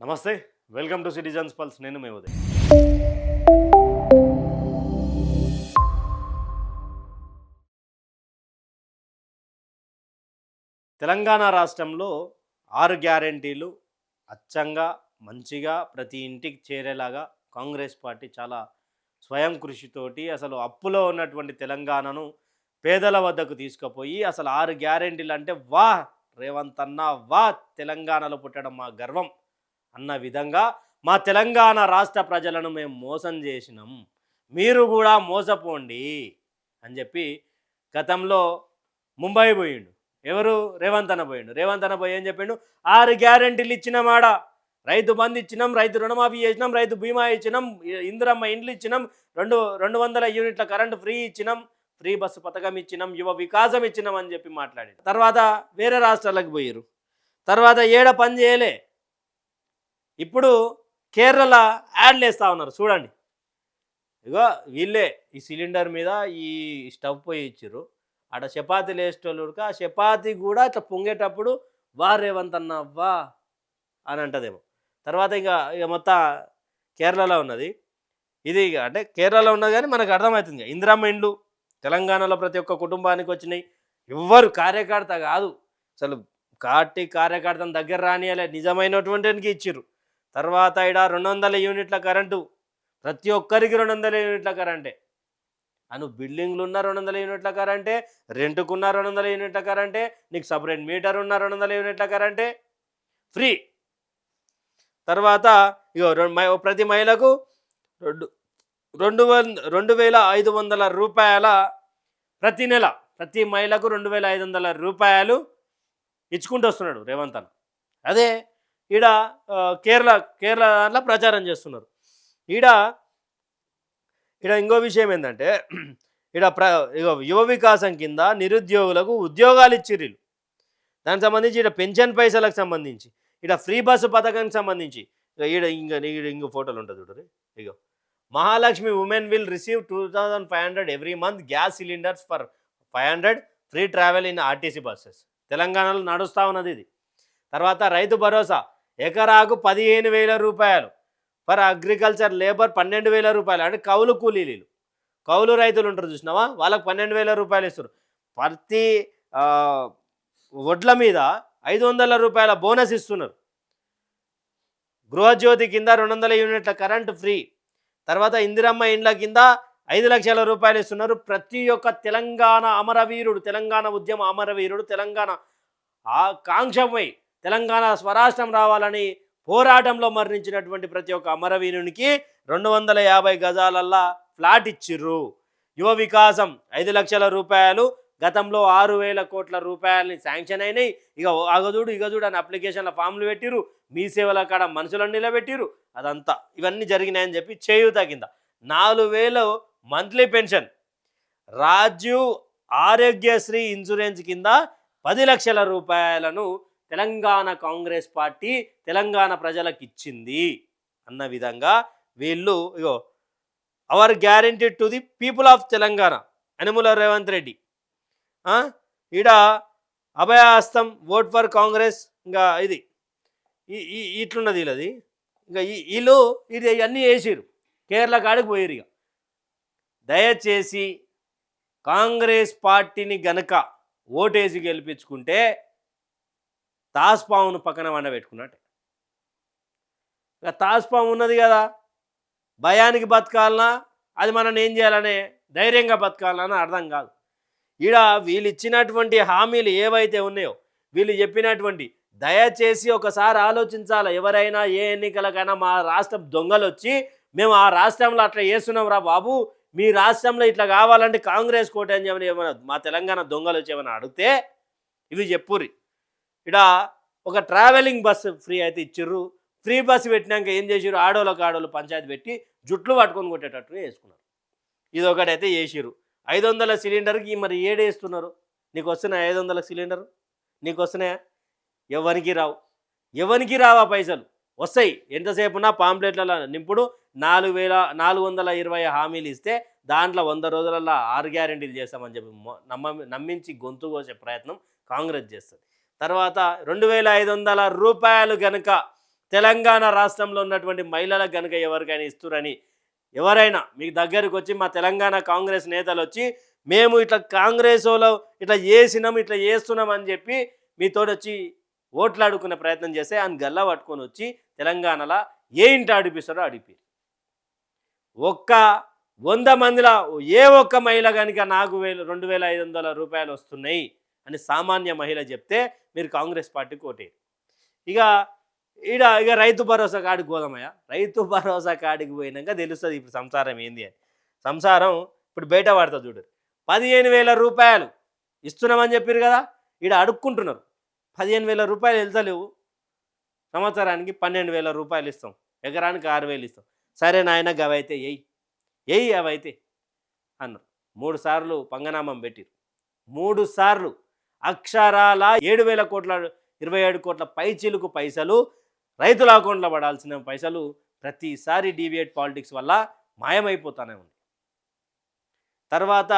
నమస్తే. Welcome to citizens pulse. నేను మీ ఉదయ్. తెలంగాణ రాష్ట్రంలో 6 గ్యారంటీలు అచ్చంగా, మంచిగా ప్రతి ఇంటికి చేరేలాగా కాంగ్రెస్ పార్టీ చాలా స్వయం కృషితోటి అసలు అప్పులో ఉన్నటువంటి తెలంగాణను పేదల వద్దకు తీసుకుపోయి అసలు 6 గ్యారంటీలు అంటే వాహ్! రేవంత్ అన్న వాహ్! తెలంగాణలో పుట్టడం మా గర్వం అన్న విధంగా మా తెలంగాణ రాష్ట్ర ప్రజలను మేము మోసం చేసినాం, మీరు కూడా మోసపోండి అని చెప్పి గతంలో ముంబై పోయిండు. ఎవరు? రేవంత్ అన్న పోయిండు. రేవంత్ అన్న పోయి ఏం చెప్పిండు? 6 గ్యారెంటీలు ఇచ్చినామాడ. రైతు బంధు ఇచ్చినాం, రైతు రుణమాఫీ చేసినాం, రైతు బీమా ఇచ్చినాం, ఇందిరమ్మ ఇండ్లు ఇచ్చినాం, 200 యూనిట్ల కరెంటు ఫ్రీ ఇచ్చినాం, ఫ్రీ బస్సు పథకం ఇచ్చినాం, యువ వికాసం ఇచ్చినాం అని చెప్పి మాట్లాడి తర్వాత వేరే రాష్ట్రాలకు పోయారు. తర్వాత ఏడ పని చేయలే. ఇప్పుడు కేరళ యాడ్లు వేస్తూ ఉన్నారు చూడండి. ఇగో వీళ్ళే ఈ సిలిండర్ మీద ఈ స్టవ్ పోయి ఇచ్చారు. ఆడ చపాతీలు వేసేటోళ్ళు ఆ చపాతీ కూడా ఇట్లా పొంగేటప్పుడు వా రేవంత్ అన్న వా అని అంటదేమో. తర్వాత ఇక మొత్తం కేరళలో ఉన్నది ఇది. అంటే కేరళలో ఉన్నది కానీ మనకు అర్థమవుతుంది. ఇందిరమ్మ ఇండ్లు తెలంగాణలో ప్రతి ఒక్క కుటుంబానికి వచ్చినాయి. ఎవ్వరు కార్యకర్త కాదు అసలు, కార్యకర్తను దగ్గర రానియాలే, నిజమైనటువంటి ఇచ్చిర్రు. తర్వాత ఇక్కడ 200 యూనిట్ల కరెంటు, ప్రతి ఒక్కరికి 200 యూనిట్ల కరెంటే. అను బిల్డింగ్లు ఉన్న 200 యూనిట్ల కరెంటే, రెంట్కున్న 200 యూనిట్ల కరెంటే, నీకు సపరేట్ మీటర్ ఉన్న 200 యూనిట్ల కరెంటే ఫ్రీ. తర్వాత ఇగో ప్రతి మహిళకు 2,500 రూపాయల ప్రతి నెల, ప్రతి మహిళకు 2,500 రూపాయలు ఇచ్చుకుంటూ వస్తున్నాడు రేవంత్ అన్న. అదే ఈడ కేరళ దాంట్లో ప్రచారం చేస్తున్నారు. ఈడ ఇంకో విషయం ఏంటంటే యువ వికాసం కింద నిరుద్యోగులకు ఉద్యోగాలు ఇచ్చిర్రు. దానికి సంబంధించి ఈడ పెన్షన్ పైసలకు సంబంధించి, ఈడ ఫ్రీ బస్సు పథకానికి సంబంధించి ఇంకో ఫోటోలు ఉంటుంది చూడరు. ఇగో Mahalakshmi women will receive 2,500 every month gas cylinders for 500 free travel in RTC buses. తెలంగాణలో నడుస్తూ ఉన్నది ఇది. తర్వాత రైతు భరోసా ఎకరాకు 15,000 రూపాయలు, ఫర్ అగ్రికల్చర్ లేబర్ 12,000 రూపాయలు. అంటే కౌలు కూలీలు, కౌలు రైతులు ఉంటారు చూసినావా, వాళ్ళకు 12,000 రూపాయలు ఇస్తారు. ప్రతి వడ్ల మీద 500 రూపాయల బోనస్ ఇస్తున్నారు. గృహజ్యోతి కింద 200 యూనిట్ల కరెంటు ఫ్రీ. తర్వాత ఇందిరమ్మ ఇండ్ల కింద 5 లక్షల రూపాయలు ఇస్తున్నారు. ప్రతి ఒక్క తెలంగాణ అమరవీరుడు, తెలంగాణ ఉద్యమ అమరవీరుడు, తెలంగాణ కాంక్షపై తెలంగాణ స్వరాష్ట్రం రావాలని పోరాటంలో మరణించినటువంటి ప్రతి ఒక్క అమరవీరునికి 250 గజాలల్లా ఫ్లాట్ ఇచ్చిర్రు. యువ వికాసం 5 లక్షల రూపాయలు, గతంలో 6,000 కోట్ల రూపాయలని శాంక్షన్ అయినాయి. ఇక ఇగజూడు అని అప్లికేషన్ల ఫామ్లు పెట్టిరు, మీ సేవల కాడ మనుషులను నిలబెట్టిరు. అదంతా ఇవన్నీ జరిగినాయని చెప్పి చేయూత కింద 4,000 monthly pension, Rajiv Aarogyasri insurance కింద 10 లక్షల రూపాయలను తెలంగాణ కాంగ్రెస్ పార్టీ తెలంగాణ ప్రజలకు ఇచ్చింది అన్న విధంగా వీళ్ళు ఇగో our guarantee to the people of Telangana Anumula Revanth Reddy. ఈడ అభయహస్తం ఓట్ ఫర్ కాంగ్రెస్. ఇంకా ఇది ఇట్లున్నది వీళ్ళది. ఇంకా వీళ్ళు ఇది అన్నీ వేసిరు, కేరళ కాడికి పోయిరు. ఇక దయచేసి కాంగ్రెస్ పార్టీని గనక ఓటేసి గెలిపించుకుంటే తాస్పామును పక్కన వండబెట్టుకున్నట్టే. ఇక తాస్పాము ఉన్నది కదా, భయానికి బతకాలనా, అది మనం ఏం చేయాలనే ధైర్యంగా బతకాలన్నా అర్థం కాదు. ఈడ వీళ్ళు ఇచ్చినటువంటి హామీలు ఏవైతే ఉన్నాయో, వీళ్ళు చెప్పినటువంటి, దయచేసి ఒకసారి ఆలోచించాలి. ఎవరైనా ఏ ఎన్నికలకైనా మా రాష్ట్రం దొంగలు వచ్చి మేము ఆ రాష్ట్రంలో అట్లా చేస్తున్నాం రా బాబు, మీ రాష్ట్రంలో ఇట్లా కావాలంటే కాంగ్రెస్ కోట అని చెప్పి ఏమైనా మా తెలంగాణ దొంగలు వచ్చి ఏమైనా అడిగితే ఇవి చెప్పుర్రి. ఇక్కడ ఒక ట్రావెలింగ్ బస్సు ఫ్రీ అయితే ఇచ్చిర్రు. ఫ్రీ బస్సు పెట్టినాక ఏం చేసిర్రు, ఆడోళ్ళకు పంచాయతీ పెట్టి జుట్లు పట్టుకొని కొట్టేటట్టు వేసుకున్నారు. ఇది ఒకటైతే చేసిర్రు. 500 సిలిండర్కి మరి ఏడేస్తున్నారు. నీకు వస్తున్నాయా 500 సిలిండరు? నీకు వస్తున్నాయా? ఎవరికి రావా పైసలు? వస్తాయి ఎంతసేపున్నా పాంప్లెట్లలో నింపుడు. 4,420 హామీలు ఇస్తే దాంట్లో 100 రోజులలో 6 గ్యారెంటీలు చేస్తామని చెప్పి నమ్మించి గొంతు కోసే ప్రయత్నం కాంగ్రెస్ చేస్తుంది. తర్వాత 2,500 రూపాయలు కనుక తెలంగాణ రాష్ట్రంలో ఉన్నటువంటి మహిళలకు కనుక ఎవరికైనా ఇస్తురని ఎవరైనా మీకు దగ్గరికి వచ్చి మా తెలంగాణ కాంగ్రెస్ నేతలు వచ్చి మేము ఇట్లా కాంగ్రెస్ వాళ్ళు ఇట్లా చేసినాం ఇట్లా చేస్తున్నాం అని చెప్పి మీతో వచ్చి ఓట్లు ఆడుకునే ప్రయత్నం చేస్తే ఆయన గల్లా పట్టుకొని వచ్చి తెలంగాణలో ఏ ఇంటి అడిపిస్తారో అడిపి ఒక్క 100 మందిలో ఏ ఒక్క మహిళ కనుక నాకు 2,500 రూపాయలు వస్తున్నాయి అని సామాన్య మహిళ చెప్తే మీరు కాంగ్రెస్ పార్టీకి ఓటేరు. ఇక రైతు భరోసా కాడికి పోదామయ్యా. రైతు భరోసా కాడికి పోయినాక తెలుస్తుంది ఇప్పుడు సంసారం ఏంది అని. సంసారం ఇప్పుడు బయట పడుతుంది చూడరు. 15,000 రూపాయలు ఇస్తున్నామని చెప్పారు కదా, ఈడ అడుక్కుంటున్నారు. 15,000 రూపాయలు వెళ్తలేవు, సంవత్సరానికి 12,000 రూపాయలు ఇస్తాం, ఎకరానికి 6,000 ఇస్తాం. సరే నాయన అవైతే ఎయ్యి అవైతే అన్నారు. 3 సార్లు పంగనామం పెట్టిరు. 3 సార్లు అక్షరాల 7,000 కోట్ల 27 కోట్ల పైచిలుకు పైసలు రైతుల అకౌంట్లో పడాల్సిన పైసలు ప్రతిసారి డీవియేట్ పాలిటిక్స్ వల్ల మాయమైపోతానే ఉంది. తర్వాత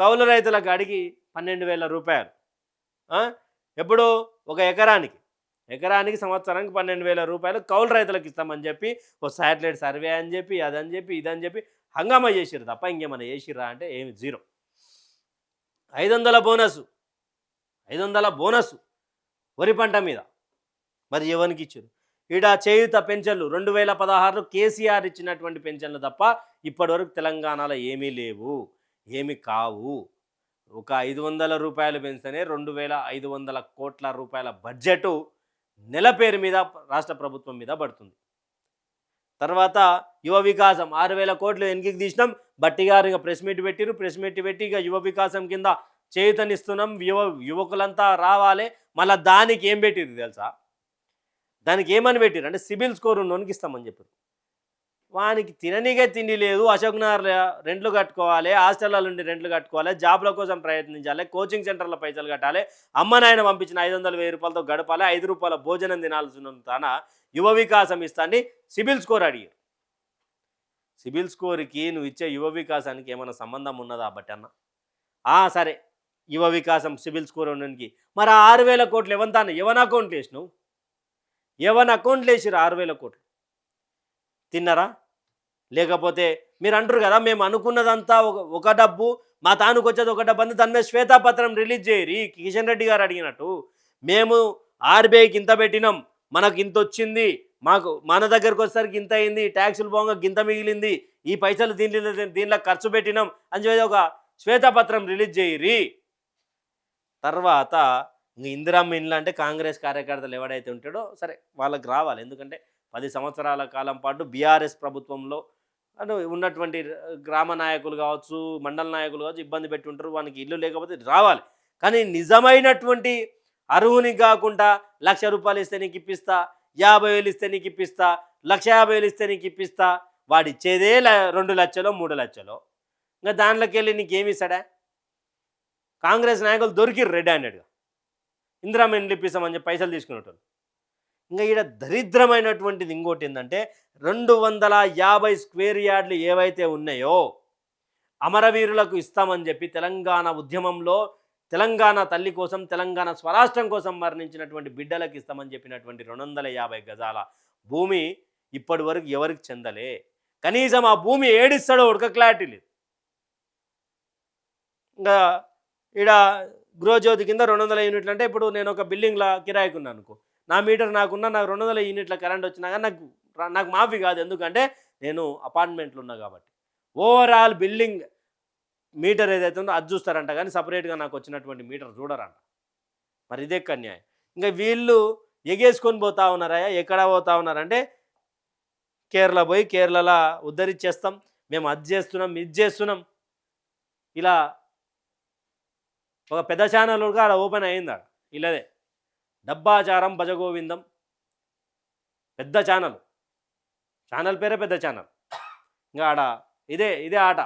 కౌలు రైతులకు అడిగి 12,000 రూపాయలు ఎప్పుడు ఒక ఎకరానికి సంవత్సరానికి 12,000 రూపాయలు కౌలు రైతులకు ఇస్తామని చెప్పి ఒక శాటిలైట్ సర్వే అని చెప్పి అదని చెప్పి ఇదని చెప్పి హంగామా చేసిరు తప్ప ఇంకేమైనా చేసిర్రా అంటే ఏమి జీరో. 500 బోనస్ వరి పంట మీద మరి ఎవరికి ఇచ్చారు? ఈడ చేయుత పెన్షన్లు 2016లో కేసీఆర్ ఇచ్చినటువంటి పెన్షన్లు తప్ప ఇప్పటివరకు తెలంగాణలో ఏమీ లేవు, ఏమి కావు. ఒక 500 రూపాయలు పెంచితేనే 2,500 కోట్ల రూపాయల బడ్జెట్ నెల పేరు మీద రాష్ట్ర ప్రభుత్వం మీద పడుతుంది. తర్వాత యువ వికాసం 6,000 కోట్లు వెనక్కి తీసినాం. బట్టి గారు ఇక ప్రెస్ మీట్ పెట్టి ఇక యువ వికాసం కింద చేయుతనిస్తున్నాం, యువకులంతా రావాలి. మళ్ళీ దానికి ఏం పెట్టిరు తెలుసా? దానికి ఏమని పెట్టిరు అంటే సిబిల్ స్కోర్ ఉన్నోనికి ఇస్తామని చెప్పారు. వానికి తిననీకే తిండి లేదు, అశోక్ నగర్ రెంట్లు కట్టుకోవాలి, హాస్టల్లో నుండి రెంట్లు కట్టుకోవాలి, జాబ్ల కోసం ప్రయత్నించాలి, కోచింగ్ సెంటర్ల పైసలు కట్టాలి, అమ్మ నాయన పంపించిన 500,000 రూపాయలతో గడపాలి, 5 రూపాయల భోజనం తినాల్సిన తన యువ వికాసం ఇస్తాన్ని సిబిల్ స్కోర్ అడిగారు. సిబిల్ స్కోర్కి నువ్వు ఇచ్చే యువ వికాసానికి ఏమైనా సంబంధం ఉన్నదా బట్టి అన్న? సరే యువ వికాసం సిబిల్ స్కోర్ ఉండడానికి మరి 6,000 కోట్లు ఎవరి అకౌంట్లు వేసినావు? ఎవరి అకౌంట్లు వేసిరు 6,000 కోట్లు? తిన్నారా? లేకపోతే మీరు అంటారు కదా మేము అనుకున్నదంతా ఒక డబ్బు, మా తానుకు వచ్చేది ఒక డబ్బు అని దాని మీద శ్వేతాపత్రం రిలీజ్ చేయరు. కిషన్ రెడ్డి గారు అడిగినట్టు మేము ఆర్బీఐకి ఇంత పెట్టినాం, మనకు ఇంత వచ్చింది, మన దగ్గరకు వచ్చేసరికి ఇంత అయింది, ట్యాక్సులు పోగా గింత మిగిలింది, ఈ పైసలు దీనిలో ఖర్చు పెట్టినాం అని చెప్పి ఒక శ్వేతపత్రం రిలీజ్ చేయరి. తర్వాత ఇందిరమ్మ ఇండ్లు అంటే కాంగ్రెస్ కార్యకర్తలు ఎవడైతే ఉంటాడో సరే వాళ్ళకి రావాలి. ఎందుకంటే 10 సంవత్సరాల కాలం పాటు బీఆర్ఎస్ ప్రభుత్వంలో ఉన్నటువంటి గ్రామ నాయకులు కావచ్చు, మండల నాయకులు కావచ్చు ఇబ్బంది పెట్టి ఉంటారు. వానికి ఇల్లు లేకపోతే రావాలి. కానీ నిజమైనటువంటి అర్హునికి కాకుండా 1,00,000 రూపాయలు ఇస్తే నీకు ఇప్పిస్తా, 50,000 ఇస్తే నీకు ఇప్పిస్తా, 1,50,000 ఇస్తే నీకు ఇప్పిస్తా, వాడు ఇచ్చేదే 2 లక్షలో 3 లక్షలో. ఇంకా దాంట్లోకి వెళ్ళి నీకేమి ఇస్తాడా? కాంగ్రెస్ నాయకులు దొరికిరు రెడ్ హ్యాండెడ్గా ఇందిరమ్మ ఇండ్లు ఇప్పిస్తామని చెప్పి పైసలు తీసుకునేటోళ్ళు. ఇంకా ఈడ దరిద్రమైనటువంటిది ఇంకోటి ఏంటంటే 250 స్క్వేర్ యార్డ్లు ఏవైతే ఉన్నాయో అమరవీరులకు ఇస్తామని చెప్పి తెలంగాణ ఉద్యమంలో తెలంగాణ తల్లి కోసం తెలంగాణ స్వరాష్ట్రం కోసం మరణించినటువంటి బిడ్డలకు ఇస్తామని చెప్పినటువంటి 250 గజాల భూమి ఇప్పటి వరకు ఎవరికి చెందలే. కనీసం ఆ భూమి ఏడిస్తాడో ఉడక క్లారిటీ లేదు. ఇంకా ఈడ గృహజ్యోతి కింద 200 యూనిట్లు అంటే ఇప్పుడు నేను ఒక బిల్డింగ్లో కిరాయికున్నాను అనుకో, నా మీటర్ నాకు 200 యూనిట్ల కరెంట్ వచ్చినా కానీ నాకు మాఫీ కాదు. ఎందుకంటే నేను అపార్ట్మెంట్లు ఉన్నా కాబట్టి. ఓవరాల్ బిల్డింగ్ మీటర్ ఏదైతే ఉందో అది చూస్తారంట, కానీ సపరేట్గా నాకు వచ్చినటువంటి మీటర్ చూడరంట. మరి ఇదే అన్యాయం. ఇంకా వీళ్ళు ఎగేసుకొని పోతా ఉన్నారా? ఎక్కడ పోతా ఉన్నారంటే కేరళ పోయి కేరళలో ఉద్ధరించేస్తాం, మేము అది చేస్తున్నాం ఇది చేస్తున్నాం. ఇలా ఒక పెద్ద ఛానల్ కూడా ఆడ ఓపెన్ అయింది. ఆడ ఇలాదే డబ్బాచారం భజగోవిందం పెద్ద ఛానల్ పేరే పెద్ద ఛానల్. ఇంకా ఆడ ఇదే ఆట.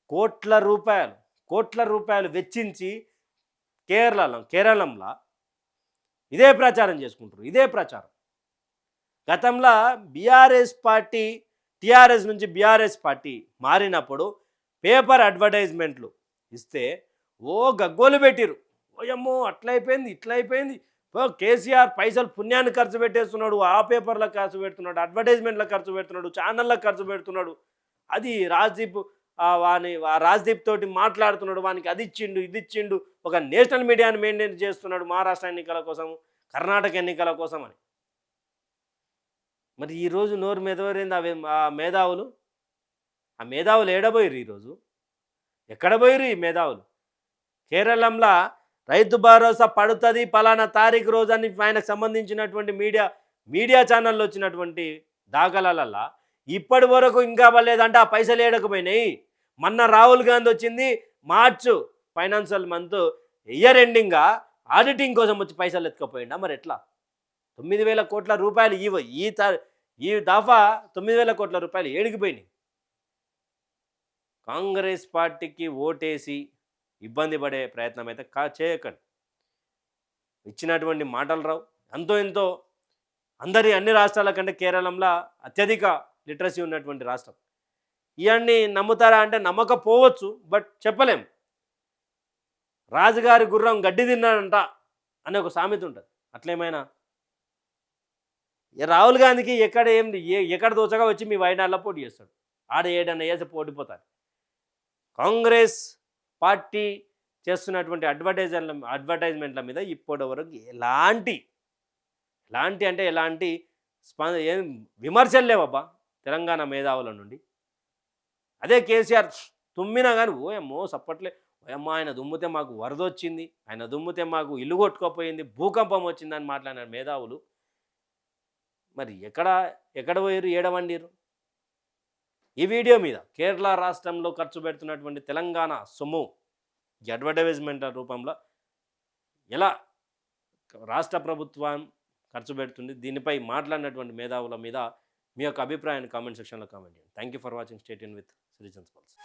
కోట్ల రూపాయలు వెచ్చించి కేరళంలో ఇదే ప్రచారం చేసుకుంటారు. ఇదే ప్రచారం గతంలో బీఆర్ఎస్ పార్టీ టీఆర్ఎస్ నుంచి బీఆర్ఎస్ పార్టీ మారినప్పుడు పేపర్ అడ్వర్టైజ్మెంట్లు ఇస్తే గగ్గోలు పెట్టిరు. ఓయమ్మో అట్లయిపోయింది ఇట్లయిపోయింది, కేసీఆర్ పైసలు పుణ్యాన్ని ఖర్చు పెట్టేస్తున్నాడు, ఆ పేపర్లకు ఖర్చు పెడుతున్నాడు, అడ్వర్టైజ్మెంట్లకు ఖర్చు పెడుతున్నాడు, ఛానళ్ళకు ఖర్చు పెడుతున్నాడు. అది రాజ్దీప్ రాజ్దీప్ తోటి మాట్లాడుతున్నాడు, వానికి అది ఇచ్చిండు ఇది ఇచ్చిండు, ఒక నేషనల్ మీడియాని మెయింటైన్ చేస్తున్నాడు మహారాష్ట్ర ఎన్నికల కోసం, కర్ణాటక ఎన్నికల కోసం అని. మరి ఈరోజు నోరు మెదవరింది ఆ మేధావులు. ఆ మేధావులు ఏడబోయిరు ఈరోజు? ఎక్కడ పోయిరు ఈ మేధావులు? కేరళంలో రైతు భరోసా పడుతుంది పలానా తారీఖు రోజు అని ఆయనకు సంబంధించినటువంటి మీడియా ఛానల్లో వచ్చినటువంటి దాఖలాలల్లా ఇప్పటి వరకు ఇంకా పర్లేదంటే ఆ పైసలు ఏడకపోయినాయి. మొన్న రాహుల్ గాంధీ వచ్చింది మార్చ్ ఫైనాన్షియల్ మంత్ ఇయర్ ఎండింగ్గా ఆడిటింగ్ కోసం వచ్చి పైసలు ఎత్తుకపోయిందా? మరి ఎట్లా 9,000 కోట్ల రూపాయలు ఈ దఫా 9,000 కోట్ల రూపాయలు ఏడిగిపోయినాయి. కాంగ్రెస్ పార్టీకి ఓటేసి ఇబ్బంది పడే ప్రయత్నం అయితే చేయకండి. ఇచ్చినటువంటి మాటలు రావు. ఎంతో అన్ని రాష్ట్రాల కంటే కేరళంలో అత్యధిక లిటరసీ ఉన్నటువంటి రాష్ట్రం. ఇవన్నీ నమ్ముతారా అంటే నమ్మకపోవచ్చు, బట్ చెప్పలేం. రాజుగారి గుర్రం గడ్డి తిన్నాడంట అనే ఒక సామెత ఉంటుంది. అట్లేమైనా రాహుల్ గాంధీకి ఎక్కడ దోచగా వచ్చి మీ వైనాడులో పోటీ చేస్తాడు, ఆడ ఏడన్నా వేసి పోటీపోతాడు. కాంగ్రెస్ పార్టీ చేస్తున్నటువంటి అడ్వర్టైజ్మెంట్ల మీద ఇప్పటి వరకు ఎలాంటి ఏం విమర్శలు లేవబ్బా తెలంగాణ మేధావుల నుండి. అదే కేసీఆర్ తుమ్మినా కానీ ఓయమ్మో సప్పట్లే, ఓయమ్మ ఆయన దుమ్మితే మాకు వరద వచ్చింది, ఆయన దుమ్మితే మాకు ఇల్లు కొట్టుకోపోయింది, భూకంపం వచ్చిందని మాట్లాడిన మేధావులు మరి ఎక్కడ పోయారు, ఏడవండిరు? ఈ వీడియో మీద కేరళ రాష్ట్రంలో ఖర్చు పెడుతున్నటువంటి తెలంగాణ సొమ్ము ఈ అడ్వర్టైజ్మెంట్ రూపంలో ఎలా రాష్ట్ర ప్రభుత్వం ఖర్చు పెడుతుంది, దీనిపై మాట్లాడినటువంటి మేధావుల మీద మీ యొక్క అభిప్రాయాన్ని కామెంట్ సెక్షన్లో కామెంట్ చేయండి. Thank you for watching. Stay tune with citizens pulse.